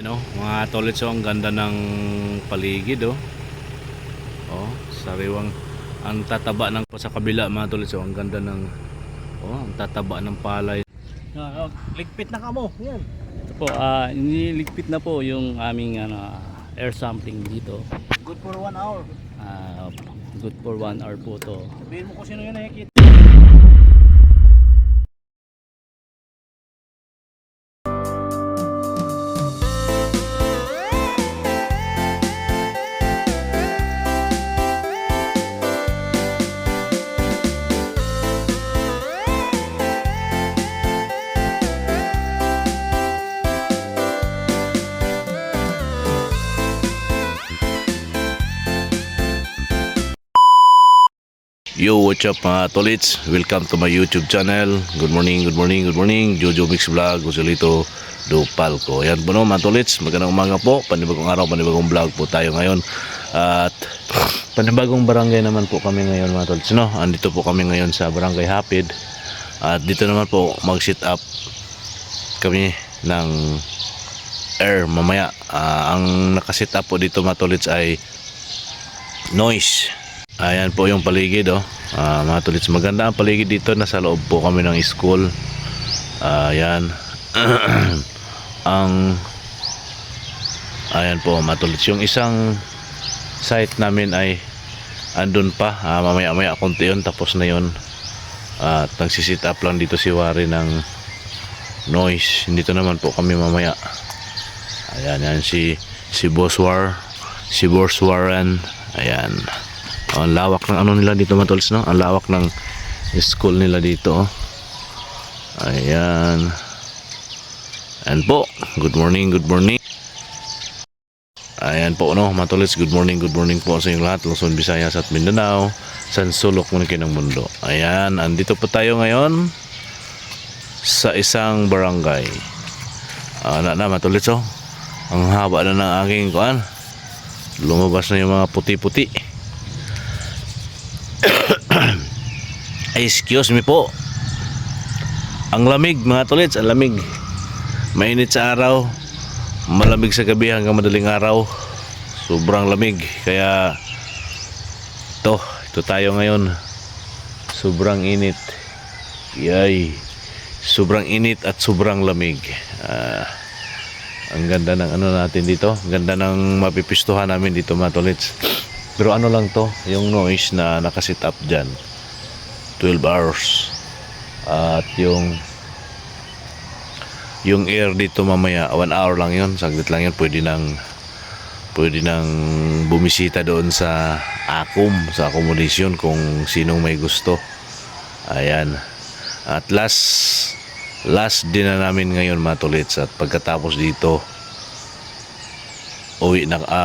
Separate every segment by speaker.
Speaker 1: Mga tolits, ang ganda ng paligid, sariwang ang tataba ng sa kabila, mga tolits, ang ganda ng ang tataba ng palay.
Speaker 2: Ligpit na kamo. Yan.
Speaker 3: Ito po, iniligpit na po yung aming air sampling dito.
Speaker 2: Good for 1 hour.
Speaker 3: Good for 1 hour po to.
Speaker 2: Sabihin mo kung sino yun nakikita.
Speaker 1: Yo, what's up mga tolits? Welcome to my YouTube channel. Good morning, good morning, good morning. Jojo Mix Vlog, Joselito Dupalco. Yan po no mga tolits, magandang umaga po. Panibagong araw, panibagong vlog po tayo ngayon. At panibagong barangay naman po kami ngayon mga tolits, no? Andito po kami ngayon sa Barangay Hapid. At dito naman po mag-sit up kami ng air mamaya. Ang nakasit up po dito mga tolits ay noise. Ayan po yung paligid, mga tolits, maganda ang paligid dito. Nasa loob po kami ng school. Ayan. Ayan po mga tolits, yung isang site namin ay andun pa, mamaya konti yun, tapos na yun. At nagsisit up lang dito si Wari ng noise. Dito naman po kami mamaya. Ayan, yan si Boss Warren. Ayan. Ang lawak ng ano nila dito mga tolits, no? Ang lawak ng school nila dito, Ayan. Ayan po. Good morning, good morning. Ayan po, no, mga tolits, good morning po sa inyong lahat, Luzon, Visayas at Mindanao, sa sulok mo ng mundo. Ayan, andito po tayo ngayon sa isang barangay. Mga tolits, ang haba na ng aking kuan. Lumabas na yung mga puti-puti. Excuse me po. Ang lamig mga tolits, ang lamig. Mainit sa araw, malamig sa gabi hanggang madaling araw. Sobrang lamig. Kaya ito tayo ngayon. Sobrang init. Yay. Sobrang init at sobrang lamig. Ang ganda ng ano natin dito. Ang ganda ng mapipistuhan namin dito mga tolits. Pero ano lang to, yung noise na nakasit up dyan, 12 hours. At yung air dito mamaya 1 hour lang yun, saglit lang yun. Pwede nang bumisita doon sa accommodation kung sinong may gusto. Ayan. At last din na namin ngayon mga tolits. At pagkatapos dito,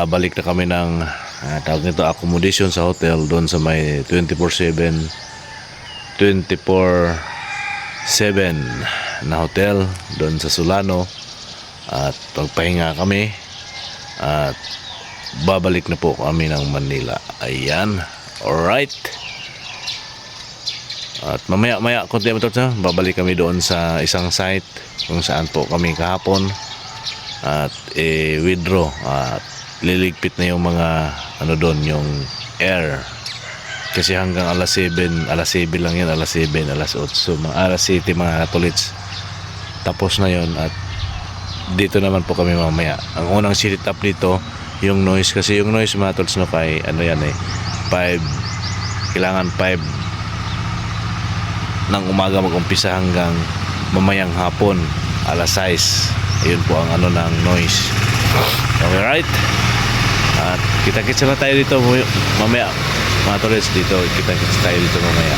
Speaker 1: balik na kami ng tawag nito accommodation sa hotel doon sa may 24/7 na hotel doon sa Solano. At pagpahinga kami at babalik na po kami ng Manila. Ayan, alright. At mamaya konti babalik kami doon sa isang site kung saan po kami kahapon at withdraw at liligpit na yung mga ano doon, yung air, kasi hanggang alas 7 lang yan, alas 7, alas 8, alas 7 mga tolits, tapos na yon. At dito naman po kami mamaya. Ang unang sit up dito yung noise, kasi yung noise mga tolits, no, kay ano yan 5, kailangan 5 ng umaga mag-umpisa hanggang mamayang hapon alas 6. Ayun po ang ano ng noise. Okay, right? At kita-kits na tayo dito mamaya mga tolits. Kita-kits tayo dito mamaya.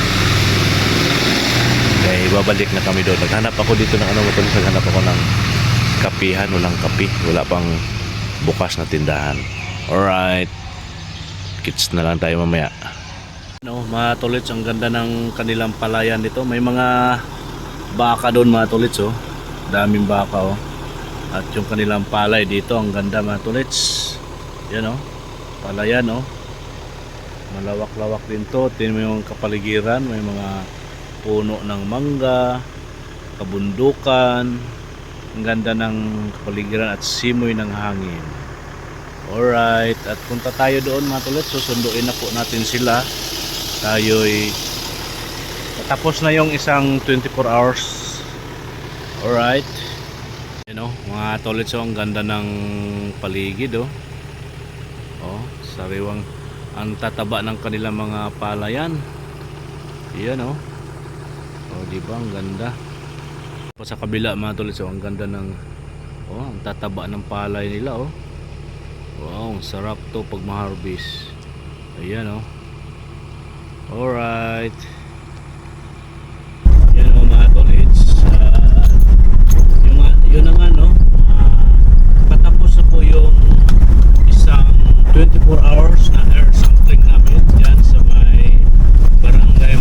Speaker 1: Okay, babalik na kami doon. Naghanap ako dito ng mga tolits. Naghanap ako ng kapihan. Walang kapi, wala pang bukas na tindahan. Alright, kits na lang tayo mamaya. Mga tolits, ang ganda ng kanilang palayan dito. May mga baka doon mga tolits, daming baka, at yung kanilang palay dito, ang ganda mga tolits. Yan, palayan, malawak-lawak din to. Tingnan mo yung kapaligiran, may mga puno ng mangga, kabundukan, Ang ganda ng kapaligiran at simoy ng hangin. Alright, at punta tayo doon mga tolits. Susunduin na po natin sila. Tayo'y tapos na yung isang 24 hours. Alright. Mga tolits, ang ganda ng paligid sariwang ang tataba ng kanilang mga palayan. Yan diba ang ganda. Sa kabila mga tolits, ang ganda ng ang tataba ng palay nila wow, ang sarap to pag ma-harvest. Ayan alright. Yan mga tolits, yun na nga patapos na po yung isang 24 hours na air sampling namin dyan sa may barangay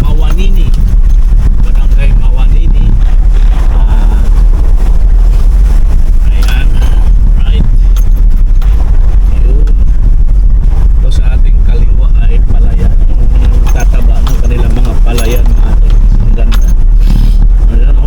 Speaker 1: Mawanini, barangay Mawanini. Ayan, right, yun. So sa ating kaliwa ay palayan, yung tataba ng kanilang mga palayan mga tolits. Ang ganda. Ayan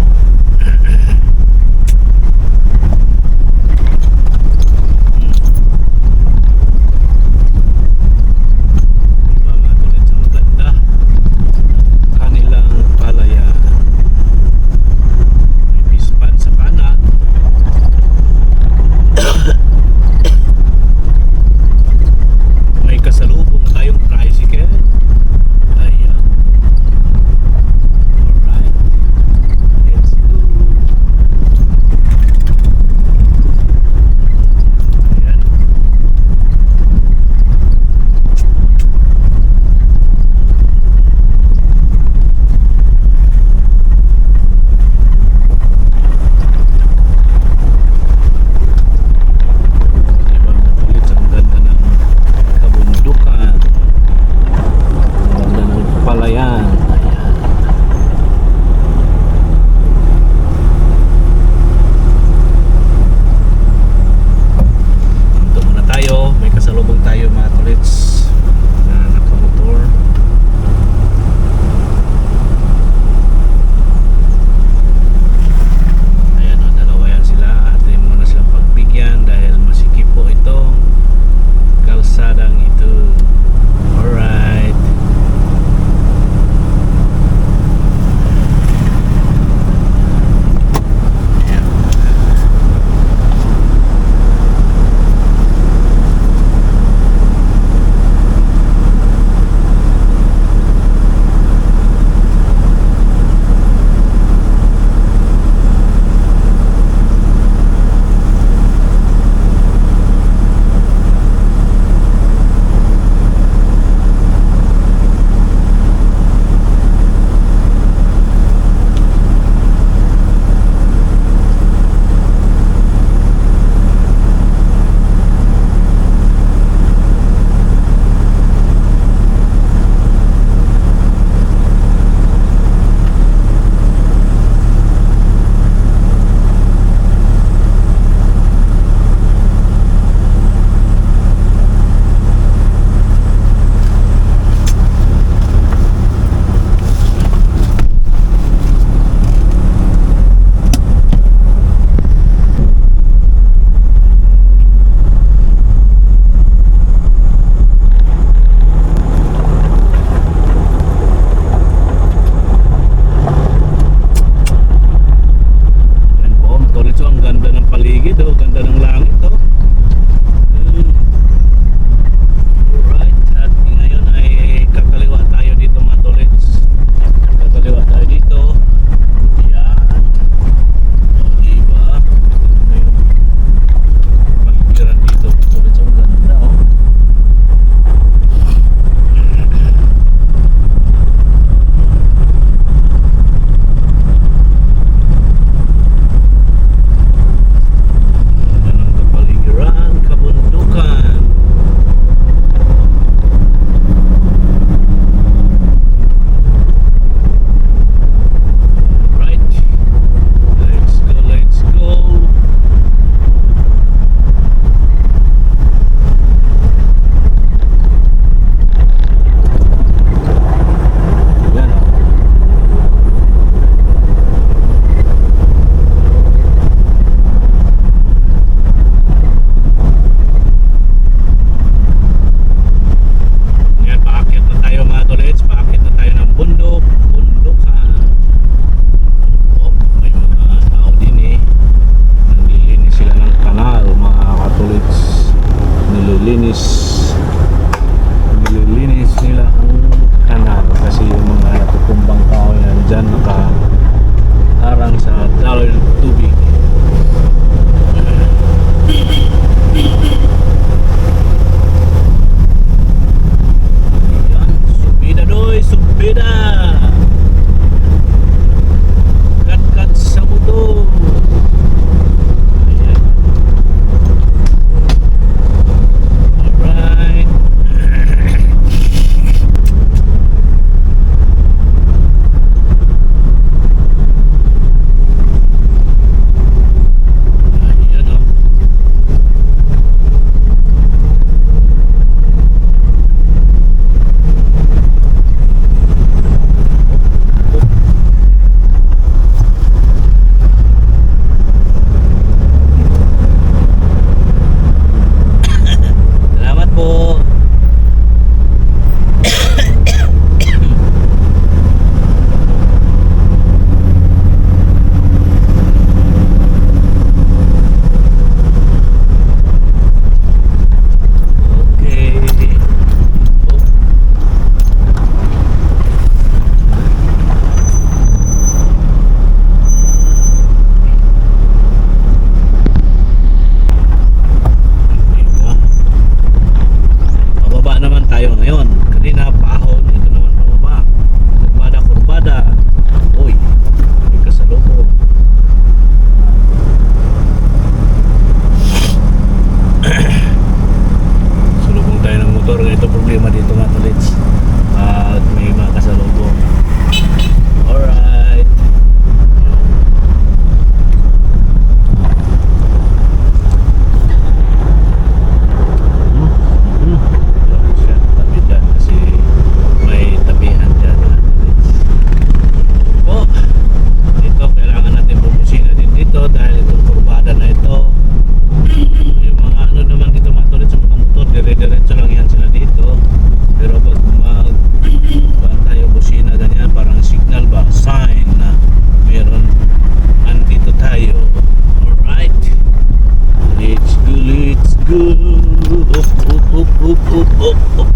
Speaker 1: Up.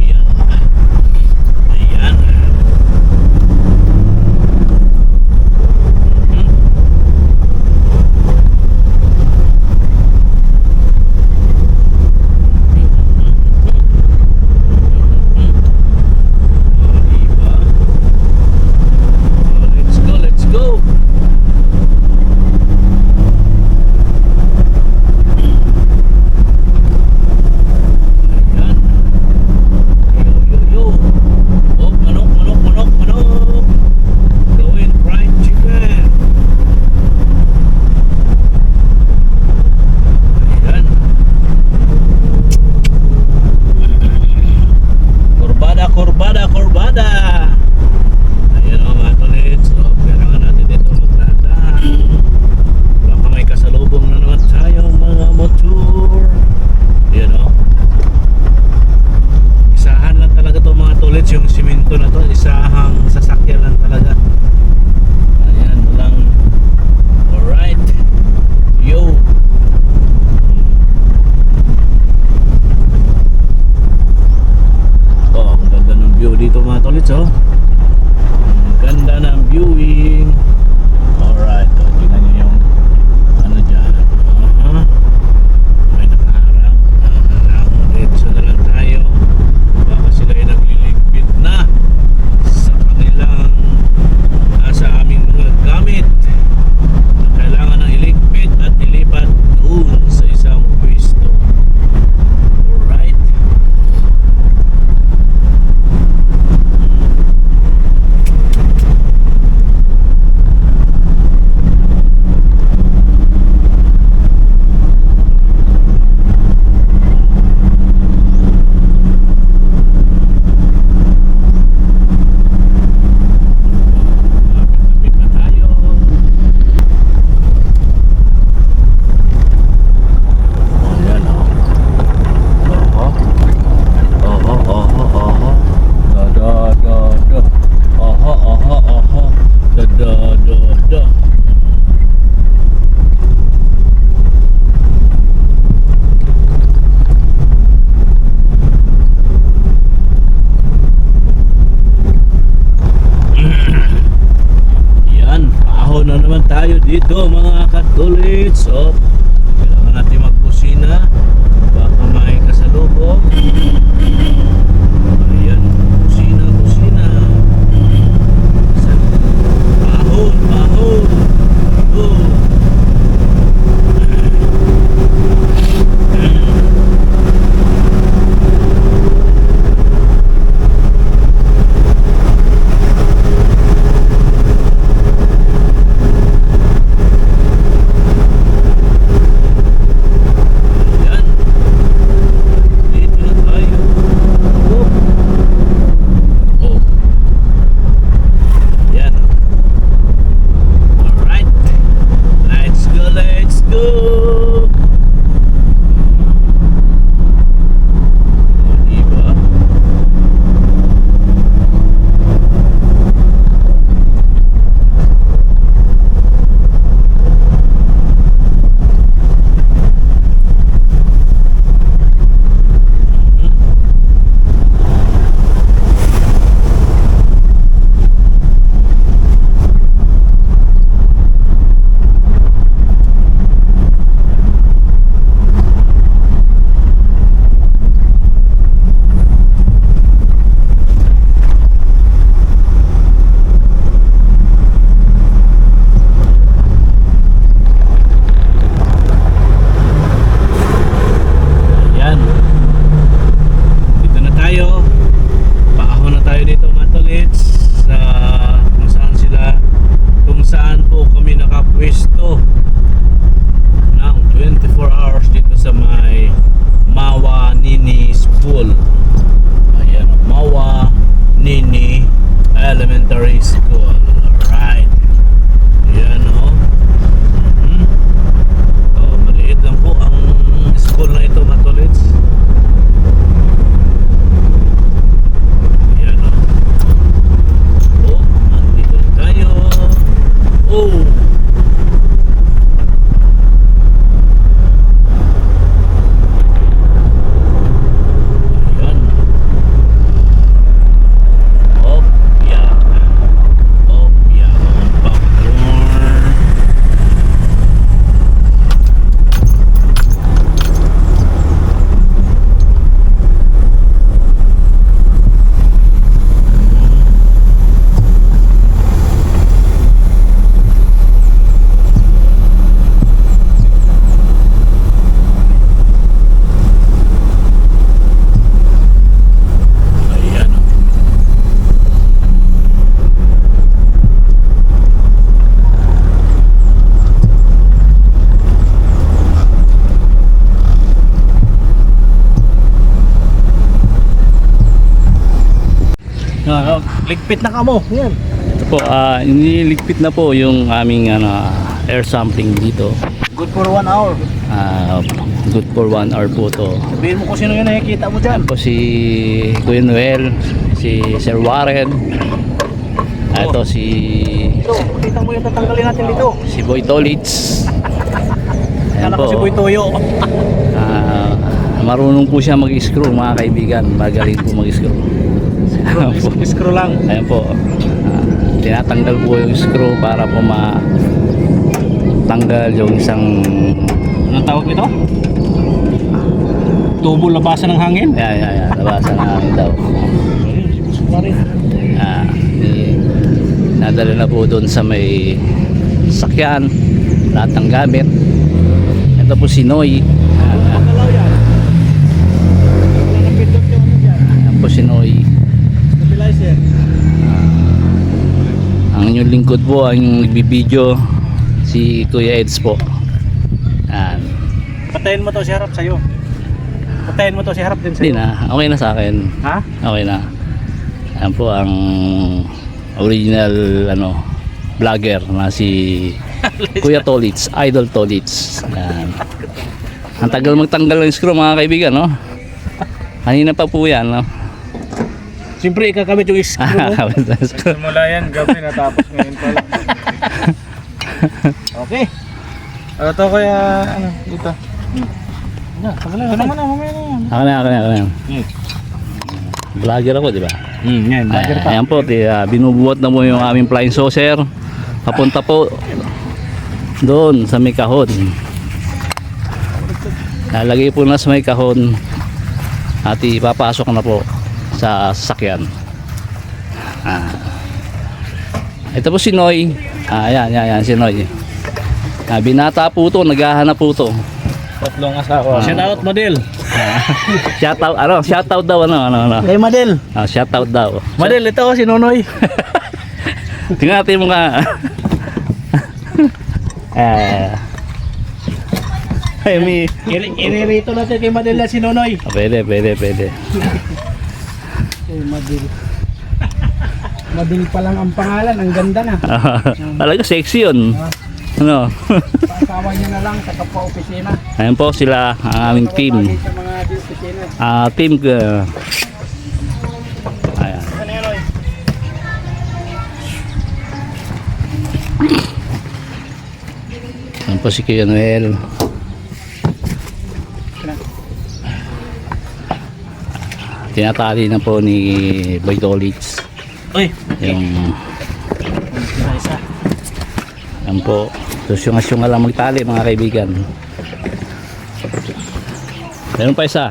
Speaker 1: Yan. Ayan. Diba? Let's go. Ayan. Yo. Oh, manok. Going fried chicken. Ayan. Kurbada. Ayan o mga tolits. So, kailangan natin dito magdadaan. Baka may kasalubong na naman tayong mga motor. Ayan o. Isahan lang talaga to mga tolits, yung simento na to. Isahang sasakyan lang talaga. Ayan, walang. Alright. Yo. Oh, ang ganda ng view dito mga tolits oh. Ang ganda ng viewing. Alright, oh, tingnan nyo yung ano dyan. May nakaharang. Dito na lang tayo. Baka sila ay nagliligpit na sa kanilang sa aming mga gamit na kailangan ng iligpit at ilipat doon sa isang pwesto. Alright. Lapit na tayo. Ayan o. Oho. Da. Oho. Da. Yan, paahon na naman tayo dito mga katulits. So, kailangan natin magpusina. Baka may kasalubong. Ayan, pusina. Paahon. Oh. Ayan. Dito na tayo. Oh. Ayan. Alright. Let's go. Oh, diba? Ayan. Dito na tayo. Paahon na tayo dito mga tolits sa kung saan po kami nakapwesto ng 24 hours dito sa may Mawa Nini School. Ayan, Mawa Nini Elementary School. Alright. Ayan o. Maliit lang po ang school na ito mga tolits. Ayan o. Oh, andito na tayo. Oh.
Speaker 2: Ligpit na ka mo. Yan.
Speaker 3: Ito po, iniligpit na po yung aming air sampling dito.
Speaker 2: Good for 1 hour.
Speaker 3: Good for 1 hour po to.
Speaker 2: Sabihin mo kung sino yung nakikita mo dyan.
Speaker 3: Yan po si Kuya Noel, si Sir Warren. Ito si
Speaker 2: Ito, makita mo yung tatanggalin natin dito.
Speaker 3: Boy Tolits. Ayan
Speaker 2: Kala ko
Speaker 3: po.
Speaker 2: si Boy Toyo.
Speaker 3: Marunong po siya mag-screw mga kaibigan. Magaling po mag-screw. Ayan po.
Speaker 2: Screw lang.
Speaker 3: Ayan po. Tinatanggal po yung screw para po matanggal yung isang
Speaker 2: Anong tawag nito? Tubo labasan ng hangin.
Speaker 3: Ayan. Labasan na namin daw. Nadala na po doon sa may sakyan lahat ng gamit. Ito po si Noy.
Speaker 2: Pagkalaw yan. Wala nang pindot yung ano dyan.
Speaker 3: Ayan po si Noy.
Speaker 2: Stabilizer.
Speaker 3: Ang inyong lingkod po ang nagbibideo si Kuya Eds po. Ayan.
Speaker 2: Patayin mo to si harap sa'yo. Patayin mo to si harap din
Speaker 3: Hindi
Speaker 2: sa'yo.
Speaker 3: na, okay na sa akin.
Speaker 2: Ha?
Speaker 3: Okay na. Ayan po ang original vlogger na si Kuya Tolits, Idol Tolits. Ayan. Ang tagal magtanggal ng screw mga kaibigan, no? Kanina pa po yan, no?
Speaker 2: Siyempre ikakabit yung screw mo. Simula yan, gabi natapos ngayon pala. Okay. Ito kaya, ano, dito. Ito naman na, mamaya na yan.
Speaker 3: Ako na. Vlogger ako, di ba?
Speaker 2: Yan,
Speaker 3: Ayan po, binubuhat na po yung aming flying saucer. Papunta po doon sa may kahon. Nalagay po na sa may kahon at ipapasok na po sa sasakyan. Ito po si Noy. Ayan si Noy. Binata po to, naghahanap po to.
Speaker 2: Tatlong asawa. Shout out model.
Speaker 3: Shoutout daw
Speaker 2: Kay model.
Speaker 3: shoutout daw.
Speaker 2: Model, ito si Nonoy.
Speaker 3: Tingnan natin mo nga. May
Speaker 2: Iririto natin kay model na si Nonoy.
Speaker 3: pwede.
Speaker 2: Kay model. Model pa lang ang pangalan, ang ganda na.
Speaker 3: Talaga sexy yun. Ano?
Speaker 2: Paasawa niya na lang sa kapwa-opisina.
Speaker 3: Ayan po sila ang aming team.
Speaker 2: Sa mga opisina.
Speaker 3: Team ayan.
Speaker 2: Ano yan, Noy?
Speaker 3: Ayan po si Kuya Noel. Tinatali na po ni Boy Tolits
Speaker 2: Uy,
Speaker 3: yung
Speaker 2: isa.
Speaker 3: ayan po. Susyunga lang magtali mga kaibigan. Meron pa isa.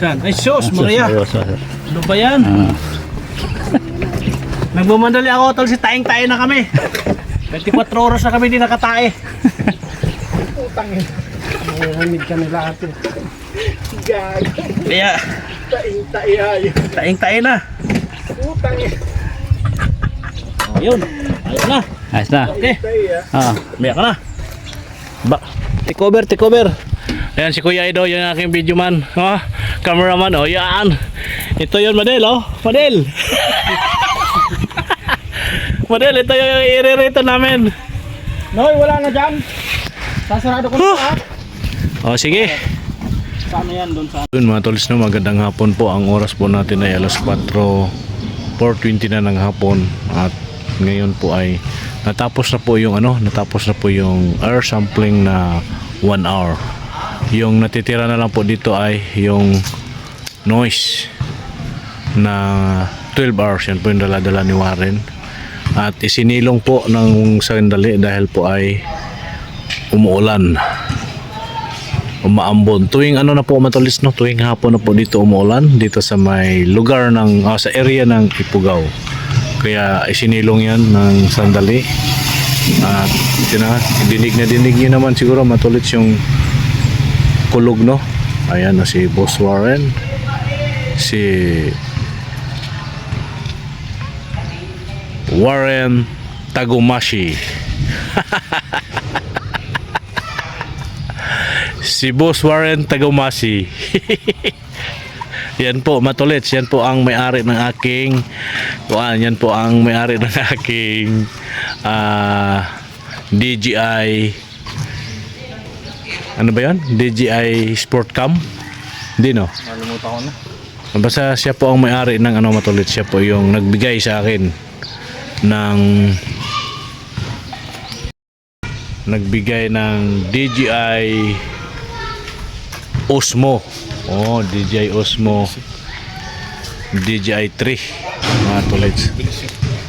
Speaker 2: Saan? Ay, sus, Maria.
Speaker 3: Seryoso.
Speaker 2: Ano ba yan? Nagmamandali ako, tol, si taing-tae na kami. 24 oras na kami di nakatae. Utang eh. Mahuhumid ka nila ate. Kaya, taing-tae ay. Taing-tae na. Utang eh. Ayun, ayos na.
Speaker 3: Ayos na.
Speaker 2: Okay. Biya ka na. Take over. Ayan si Kuya Ido, yun ang aking video man. Cameraman, yan. Ito yun, Madel, Madel. Madel, ito yung iririto namin. Noy, wala na dyan. Sasarado ko na. Sige. Saan yan, doon sa...
Speaker 1: Yun mga tolis, no, magandang hapon po. Ang oras po natin ay alas 4:20 na ng hapon. At ngayon po ay natapos na po yung air sampling na 1 hour. Yung natitira na lang po dito ay yung noise na 12 hours. Yan po yung dala-dala ni Warren. At isinilong po ng sandali dahil po ay umuulan, umaambon. Tuwing na po matulis, no, tuwing hapon na po dito umuulan dito sa may lugar ng sa area ng Ifugao. Kaya isinilong yan ng sandali. At dinig nyo naman siguro matulis yung kulog, no. Ayan na si Boss Warren, si Warren Tagumashi. Si Boss Warren Tagumashi.
Speaker 2: Yan po, Matolits, yan po ang may-ari ng aking yan po ang may-ari ng aking DJI, ano ba yan? DJI Sportcam? Hindi, no?
Speaker 4: Nalimutan ko na.
Speaker 2: Basta siya po ang may-ari ng Matolits, siya po yung nagbigay sa akin ng DJI Osmo. DJI Osmo DJI 3 mga tolits.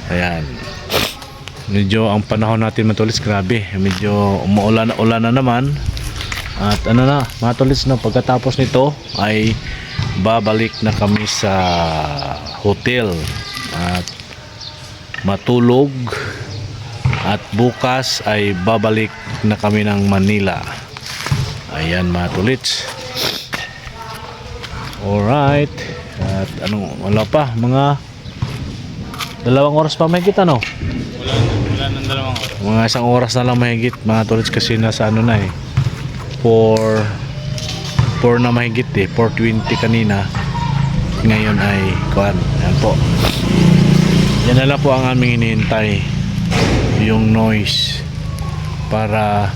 Speaker 2: Ayan. Medyo ang panahon natin mga tolits, grabe. Medyo umuulan na naman. At ano na mga tolits, no, pagkatapos nito ay babalik na kami sa hotel at matulog. At bukas ay babalik na kami ng Manila. Ayan mga tolits. Alright. At wala pa, mga 2 oras pa mahigit, ano?
Speaker 4: Wala nang 2 oras.
Speaker 2: Mga 1 oras na lang mahigit mga tolits, kasi nasa na 4 na mahigit 4:20 kanina. Ngayon ay kuan. Yan po. Yan na lang po ang aming hinihintay, yung noise, para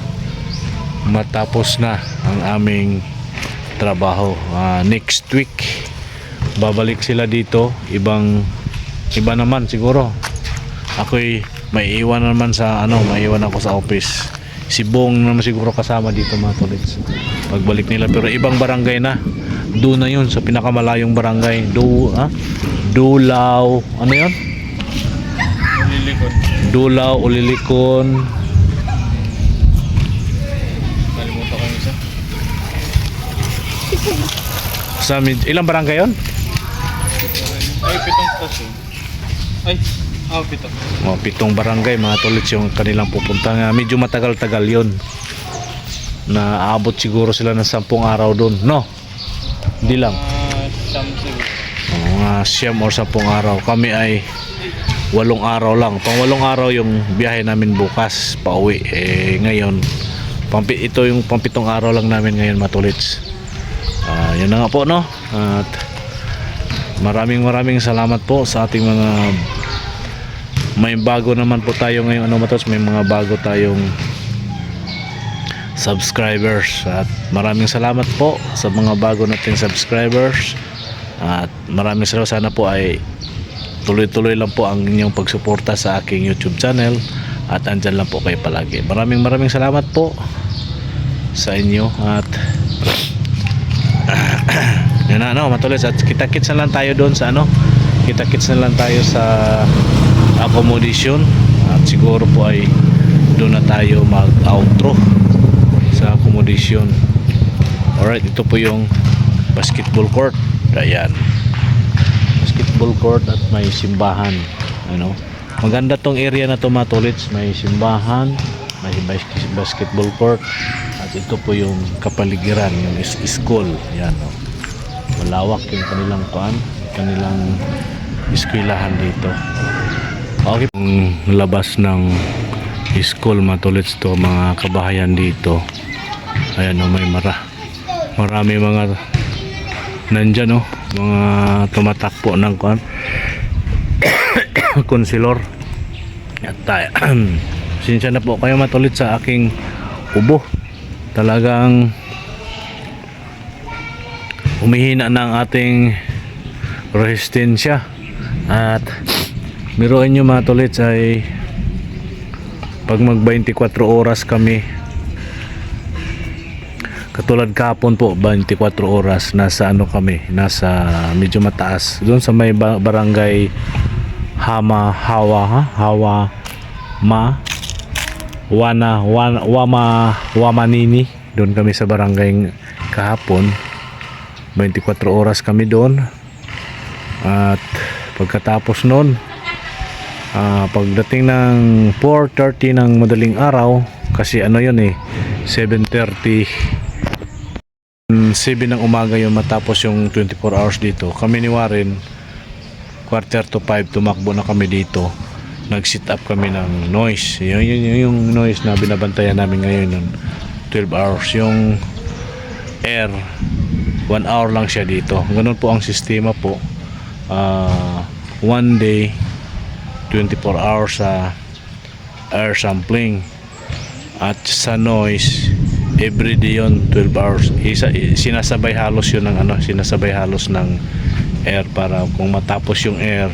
Speaker 2: matapos na ang aming trabaho. Next week babalik sila dito. Iba naman siguro. Ako'y may iwan naman sa maiwan ako sa office. Si Bong naman siguro kasama dito mga tolits pagbalik nila, pero ibang barangay na. Doon na yun sa pinakamalayong barangay. Dulaw, ano yun?
Speaker 4: Lilikod.
Speaker 2: Dulaw, Ulilikon.
Speaker 4: Nalimutan ko yung isa.
Speaker 2: Ilang barangay yun?
Speaker 4: Ay, 7 stasyon. Ay, 7.
Speaker 2: 7 barangay mga tolits yung kanilang pupunta. Medyo matagal-tagal yun. Naabot siguro sila ng 10 araw doon, no? Hindi lang.
Speaker 4: Siyam siguro.
Speaker 2: Mga 9 or 10 araw. Kami ay 8 araw lang. Pang 8 araw yung biyahe namin bukas pauwi. Ngayon ito yung pang 7 araw lang namin ngayon mga tolits. Yun na nga po, no? At maraming salamat po sa ating mga, may bago naman po tayo ngayon, may mga bago tayong subscribers, at maraming salamat po sa mga bago nating subscribers, at maraming salamat. Sana po ay tuloy-tuloy lang po ang inyong pagsuporta sa aking YouTube channel, at andyan lang po kayo palagi. Maraming salamat po sa inyo, at yun na, matulis, at kita-kits na lang tayo doon sa kita-kits na lang tayo sa accommodation, at siguro po ay doon na tayo mag-outro sa accommodation. Alright, ito po yung basketball court. Ayan, basketball court, at may simbahan. Maganda tong area na to mga tolits. May simbahan, may basketball court, at ito po yung kapaligiran, yung school. Ayan, malawak yung kanilang eskwelahan dito. Okay, labas ng school mga tolits to, mga kabahayan dito. Ayan, may marami mga nandyan, mga tumatakbo ng konsilor. At sinsya na po kayo mga tolits sa aking ubo. Talagang humihina ng ating resistensya. At biruin nyo mga tolits, ay pag mag 24 oras kami, katulad kahapon po 24 oras, nasa kami, nasa medyo mataas doon sa may barangay Wamanini. Doon kami sa barangay kahapon, 24 oras kami doon. At pagkatapos noon, pagdating ng 4:30 ng madaling araw, kasi 7:30 7 ng umaga yung matapos yung 24 hours dito. Kami ni Warren 4:45 tumakbo na kami dito. Nag-sit up kami ng noise. Yung noise na binabantayan namin ngayon ng 12 hours. Yung air 1 hour lang siya dito. Ganun po ang sistema po. 1 day 24 hours sa air sampling, at sa noise every day yon 12 hours. Sinasabay halos yun ng sinasabay halos ng air, para kung matapos yung air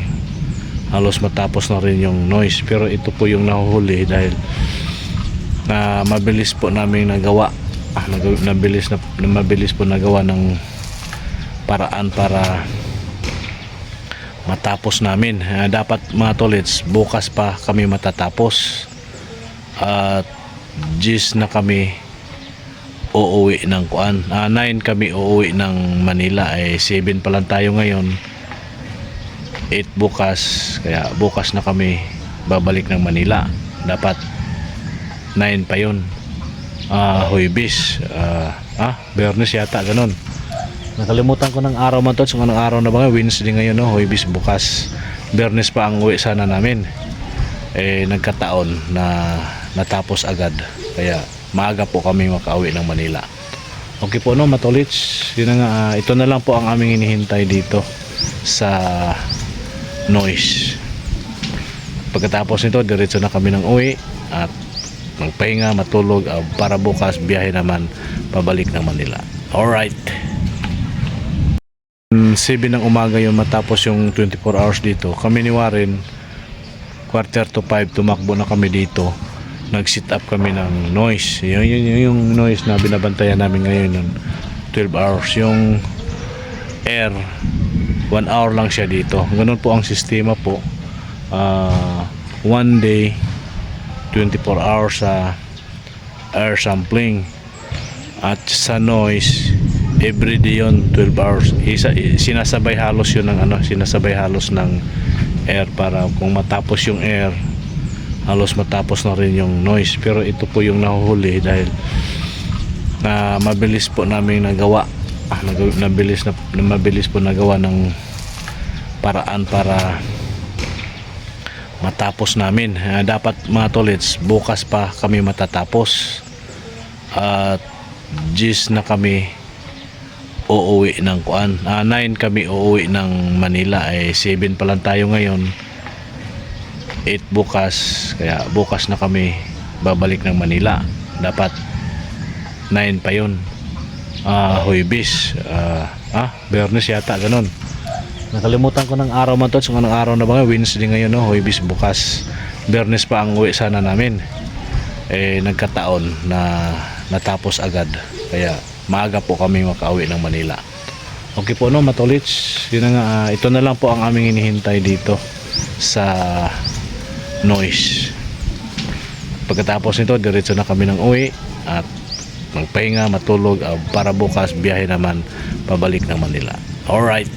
Speaker 2: halos matapos na rin yung noise. Pero ito po yung nahuhuli dahil mabilis po namin nagawa, mabilis po nagawa ng paraan para matapos namin. Dapat mga tolits, bukas pa kami matatapos, at 10 na kami uuwi ng 9 kami uuwi ng Manila. 7 pa lang tayo ngayon, 8 bukas, kaya bukas na kami babalik ng Manila. Dapat 9 pa yun. Huwebes, Biyernes yata, ganun. Nakalimutan ko ng araw man to. So, anong araw na ba? Wednesday ngayon, no? Huwebes bukas. Biyernes pa ang uwi sana namin. Nagkataon na natapos agad. Kaya maaga po kami makauwi ng Manila. Okay po, no, matolits. Yun na nga, ito na lang po ang aming hinihintay dito sa noise. Pagkatapos nito, diretso na kami ng uwi at magpahinga, matulog, para bukas biyahe naman pabalik ng Manila. Alright. 7 ng umaga yung matapos yung 24 hours dito. Kami ni Warren 4:45 tumakbo na kami dito. Nag-sit up kami ng noise. Yung noise na binabantayan namin ngayon ng 12 hours. Yung air 1 hour lang siya dito. Ganun po ang sistema po. 1 day 24 hours sa air sampling, at sa noise every day yon 12 hours. Sinasabay halos yun ng sinasabay halos ng air, para kung matapos yung air halos matapos na rin yung noise. Pero ito po yung nahuhuli dahil mabilis po namin nagawa, mabilis po nagawa ng paraan para matapos namin. Dapat mga tolits, bukas pa kami matatapos, at 10 na kami uuwi ng 9 kami uuwi ng Manila. 7 pa lang tayo ngayon, 8 bukas, kaya bukas na kami babalik ng Manila. Dapat 9 pa yun. Huwebes, Biyernes yata, ganun. Nakalimutan ko ng araw man to. So, anong araw na ba? Wednesday ngayon, no? Huwebes bukas. Biyernes pa ang uwi sana namin. Nagkataon na natapos agad, kaya maaga po kami makauwi ng Manila. Okay po, no, matolits. Yun na nga, ito na lang po ang aming hinihintay dito sa noise. Pagkatapos nito, diretso na kami ng uwi at magpahinga, matulog, para bukas biyahe naman pabalik ng Manila. Alright.